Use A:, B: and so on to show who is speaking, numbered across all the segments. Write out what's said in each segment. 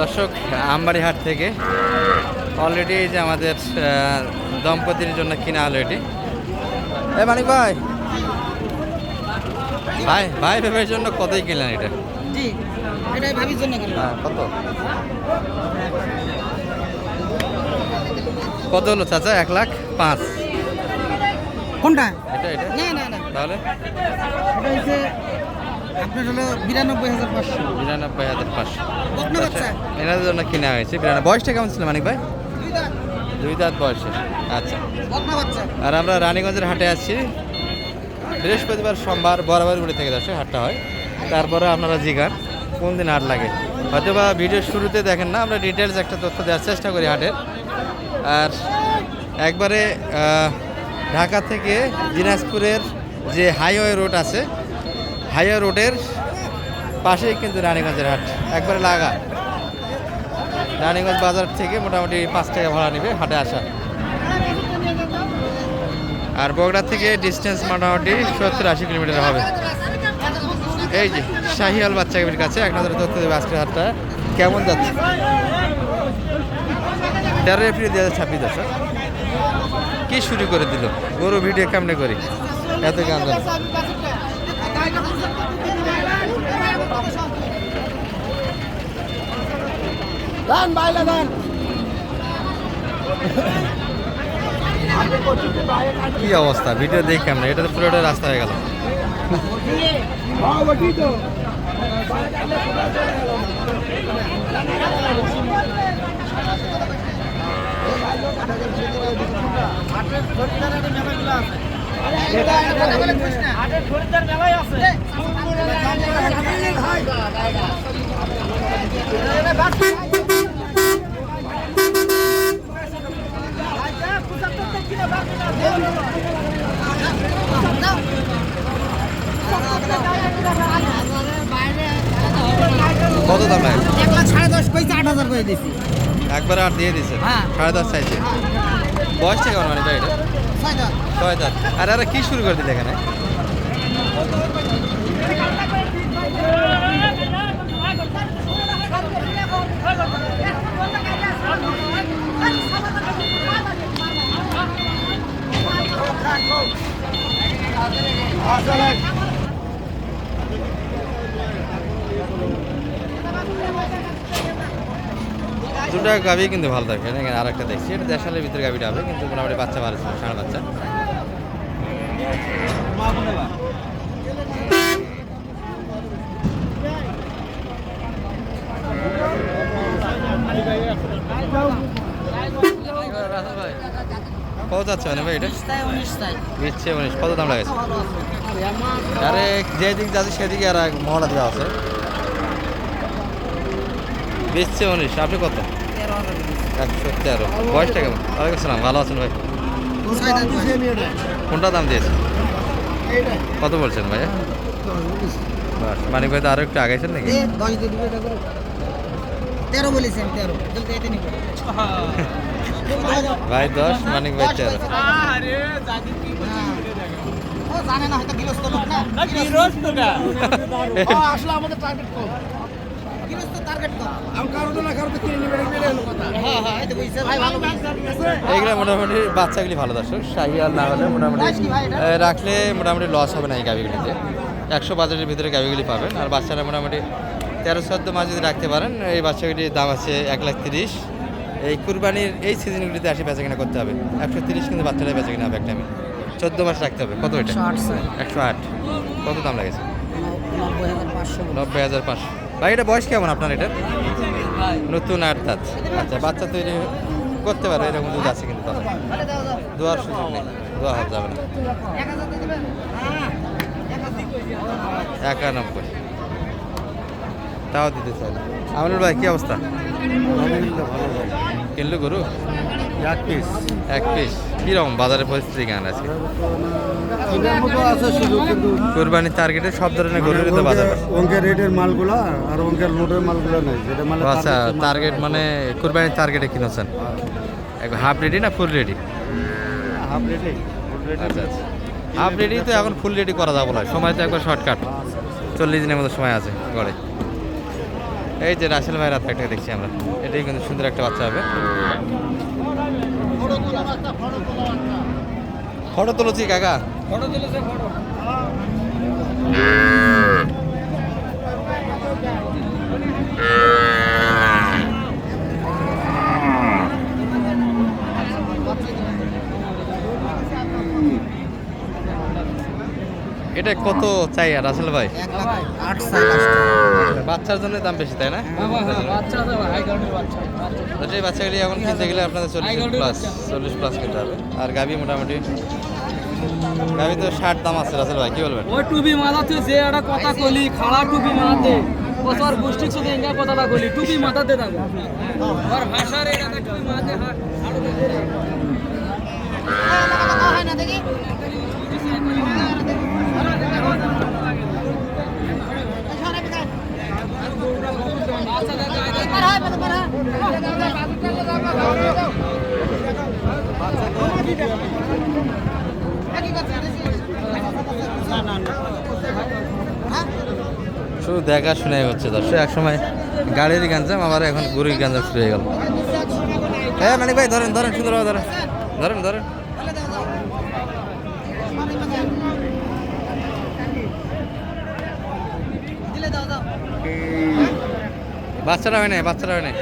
A: দর্শক, আমবাড়ি হাট থেকে অলরেডি এই যে আমাদের দম্পতির জন্য কিনা অলরেডি। মানিক ভাই, ভাই ভাই ভেবের জন্য কতই কিনলেন এটা?
B: জি, এটাই ভাবির জন্য কিনলাম।
A: হ্যাঁ, কত হলো চাচা? 1,05,000।
B: কোনটা?
A: এটা এটা
B: না না না,
A: তাহলে
B: এটা হচ্ছে আপনার হলো 92,500।
A: 92,500
B: বকনা বাচ্চা।
A: এনাদের জন্য কিনা হয়েছে। বয়সটা কেমন ছিল মানিক ভাই?
B: দুই দাঁত।
A: 2 দাঁত বয়সে। আচ্ছা,
B: বকনা বাচ্চা।
A: আর আমরা রানীগঞ্জের হাটে আছি বৃহস্পতিবার সোমবার বরাবর উড়ে থেকে দর্শক হাটটা হয়। তারপরে আপনারা জিগান কোন দিন হাট লাগে, হয়তো বা ভিডিওর শুরুতে দেখেন না, আমরা ডিটেলস একটা তথ্য দেওয়ার চেষ্টা করি হাটের। আর একবারে ঢাকা থেকে দিনাজপুরের যে হাইওয়ে রোড আছে, হাইওয়ে রোডের পাশেই কিন্তু রানীগঞ্জের হাট, একবারে লাগা। রানীগঞ্জ বাজার থেকে মোটামুটি 5 টাকা ভাড়া নেবে হাটে আসা। আর বগুড়া থেকে ডিস্টেন্স মোটামুটি 70-80 কিলোমিটার হবে। এই যে শাহিয়াল বাচ্চাদের কাছে এক নজরে তথ্য দেবে আজকের হাটটা কেমন যাচ্ছে। 13 এপ্রিল 2026 দর্শক কি শুরু করে দিল, গরু ভিডিও কেমনে করি এত গান। কি অবস্থা ভিডিও দেখি আমরা, এটা তো পুরোটা রাস্তা হয়ে গেল। কত দাম লাগে?
B: 1,10,500 কইছে, 8,000 করে দিছি।
A: একবারে 8 দিয়ে দিছে।
B: হ্যাঁ।
A: 10.5 চাইছে। বয়সটা কেমন মানে ভাই এটা?
B: 6 দাঁত।
A: 6 দাঁত। আর এরা কি শুরু করে দিলে এখানে? দুটা গাভি কিন্তু ভালো থাকে, আর একটা দেখছি এটা দেশালের ভিতরে গাভিটা হবে, কিন্তু মোটামুটি বাচ্চা ভালো ছিল, ষাঁড় বাচ্চা। কত যাচ্ছে মানে ভাই এটা? 19 কত দাম লাগেছে? আরে যেদিক যাচ্ছে সেদিকে আর মহড়া দেওয়া আছে। 19 আপনি কত? 113। বয়সটা কেমন? ওয়ালাইকুম আসসালাম, ভালো আছেন ভাই? কোনটা দাম দিয়েছে? কত বলছেন ভাইয়া? মানিক ভাই তো আরো একটু আগাইছেন নাকি?
B: 13 বলেছেন, 13 জলদি এতে নিব।
A: ভাই 10, মানিক ভাই 13।
B: ও জানে না, হয়তো গৃহস্থ লোক না। আসলে আমাদের টার্গেট কম। গৃহস্থ টার্গেট কম। আমি কারোটা না কারোটা কিনে নিবে, এটা হলো কথা। হ্যাঁ হ্যাঁ, এই তো বুঝছে ভাই, ভালো বুঝছে।
A: এইগুলো মোটামুটি বাচ্চাগুলি ভালো দর্শক, শাহিয়াল না হলে মোটামুটি রাখলে মোটামুটি লস হবে না এই গাভিগুলিতে। 100 বাজারের ভিতরে গাভিগুলি পাবেন। আর বাচ্চারা মোটামুটি 13-14 মাস যদি রাখতে পারেন, এই বাচ্চাগুলির দাম আছে 1,30,000। এই কুরবানির এই সিজনগুলিতে আসে বেচা কিনা করতে হবে। 130 কিন্তু বাচ্চারা বেচা কিনা হবে একটা টাইমে। 14 মাস রাখতে হবে। কত এটা? 108। কত দাম লাগেছে? 90,500। ভাই এটা বয়স কেমন আপনার এটার? নতুন 8 দাঁত। আচ্ছা, বাচ্চা তৈরি করতে পারে এরকম দুধ আছে, কিন্তু তাহলে দোয়ার সুযোগ নেই, দোয়া হওয়া যাবে না। 91 তাও দিতে চাই। আমনুল ভাই কি অবস্থা? কিনলো গরু? 1 পিস। কিরকম বাজারের পরিস্থিতি কেন আজকে? কুরবানির টার্গেটে সব ধরনের গরুরই তো বাজার।
C: অঙ্কের রেটের মালগুলা আর অঙ্কের লোডের মালগুলো নেই, যেটা মানে
A: আচ্ছা, টার্গেট মানে কুরবানির টার্গেটে কিনেছেন হাফ রেডি না ফুল রেডি?
C: হাফ রেটে।
A: আচ্ছা আচ্ছা, হাফ রেডি তো এখন ফুল রেডি করা যাবো না, সময় তো একবার শর্টকাট। 40 দিনের মতো সময় আছে গড়ে। এই যে রাসেল ভাইয়ের হাতে একটা দেখছি আমরা, এটাই কিন্তু সুন্দর একটা বাচ্চা হবে। ফটো তুলছি কাকা। এটা কত চাই আর রাসেল ভাই?
B: 1,08,000 চাই লাস্ট।
A: বাচ্চার জন্য দাম বেশি তাই না? তো এই বাচ্চাগুলি এখন কিনতে গেলে আপনাদের 40+ কিনতে হবে। আর গাভি মোটামুটি গাভি তো 60 দাম আছে রাসেল ভাই, কি বলবেন?
D: ওই টুপি মাথাতে যে একটা কথা কলি খাড়া টুপি মাথাতে কতর গোষ্ঠী শুধু এঙ্গা কথাটা কলি টুপি মাথাতে থাকো আর ভাষার এটা টুপি মাথাতে হাড়
B: হয় না দেখি
A: শুধু দেখা শুনে হচ্ছে দর্শক, এক সময় গাড়ির গাঞ্জাম, আবার এখন গরুর গাঞ্জাম শুরু হয়ে গেল। হ্যাঁ মানিক ভাই ধরেন ধরেন, সুন্দরভাবে ধরেন ধরেন ধরেন। বাচ্চারা হয় নাই, বাচ্চারা হয় নাই।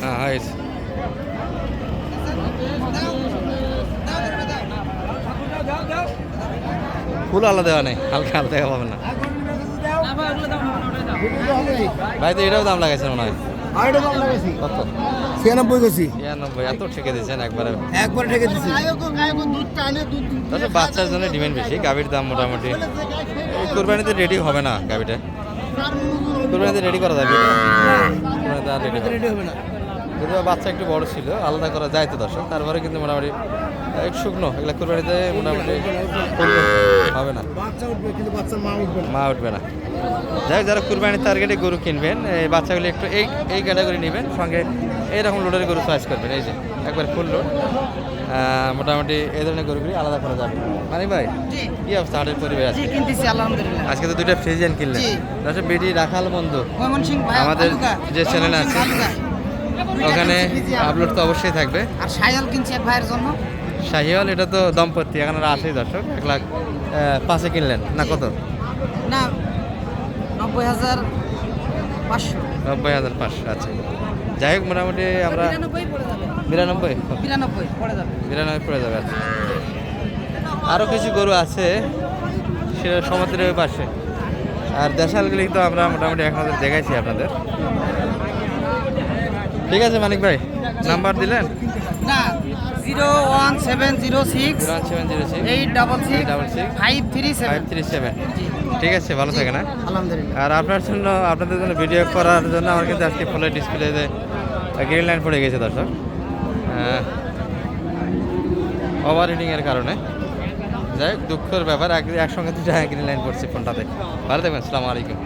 A: হ্যাঁ হয়েছে। ফুল আলাদা দেওয়া নেই, হালকা হালকা দেখা পাবেন না ভাই। তো এটাও দাম লাগাইছেন মনে হয়।
C: আর এটা কম লাগাইছি
A: কত?
C: 96 কইছি।
A: 96 এত ঠেকে দিয়েছেন একবারে।
C: একবার ঠেকে দিছি।
A: তাহলে বাচ্চার জন্য ডিমান্ড বেশি, গাভীর দাম মোটামুটি এই কুরবানিতে রেডি হবে না গাভীটা। কুরবানিতে রেডি করা যাবে কুরবানিতে আর রেডি হবে না। যদি বাচ্চা একটু বড় ছিল আলাদা করা যায় তো দর্শক, তারপরে কিন্তু মোটামুটি একটু শুকনো এগুলো কুরবানিতে মোটামুটি হবে না,
C: বাচ্চা উঠবে কিন্তু বাচ্চার মা উঠবে না।
A: মা উঠবে না। যাই হোক, যারা কুরবানির টার্গেটে গরু কিনবেন এই বাচ্চাগুলি একটু এই ক্যাটাগরি নেবেন, সঙ্গে এইরকম লোডের গরু চয়েস করবেন। এই যে একবার ফুল লোড, মোটামুটি এই ধরনের গরুগুলি আলাদা করা যাবে। মানে ভাই কি অবস্থা হাটের পরিবেশ আজকে?
B: কিনতেছি আলহামদুলিল্লাহ।
A: আজকে তো দুইটা ফ্রিজিয়ান কিনলেন।
B: জি।
A: তারপরে বেটি রাখাল বন্ধু
B: ময়মনসিংহ ভাই
A: আমাদের যে চ্যানেল আছে ওখানে আপলোড তো অবশ্যই থাকবে।
B: আর সাইয়াল কিনছি এক ভাইয়ের জন্য।
A: শাহিওয়াল এটা তো দম্পতি, এখন আর আসেই দর্শক। 1,05,000 কিনলেন না কত?
B: না 90,500।
A: 90,500। আচ্ছা যাই হোক, মোটামুটি আমরা
B: 92 পড়ে যাবে।
A: 92
B: 92 পড়ে যাবে।
A: 92 পড়ে যাবে। আচ্ছা আরও কিছু গরু আছে সেটা সমুদ্রের ওই পাশে। আর দেশালগুলি তো আমরা মোটামুটি এক নজর দেখাইছি আপনাদের। ঠিক আছে মানিক ভাই, নাম্বার দিলেন?
B: না 01706
A: 01706
B: 866 537।
A: 537। ঠিক আছে, ভালো থাকে না?
B: আলহামদুলিল্লাহ।
A: আর আপনাদের জন্য ভিডিও করার জন্য আমার কিন্তু আজকে ফোনের ডিসপ্লেতে গ্রিন লাইন পড়ে গেছে দর্শক, ওভার হিটিংয়ের কারণে। যাই হোক দুঃখের ব্যাপার, একসঙ্গে দুটা গ্রিন লাইন পড়ছে ফোনটাতে। ভালো থাকবেন, আসসালামু আলাইকুম।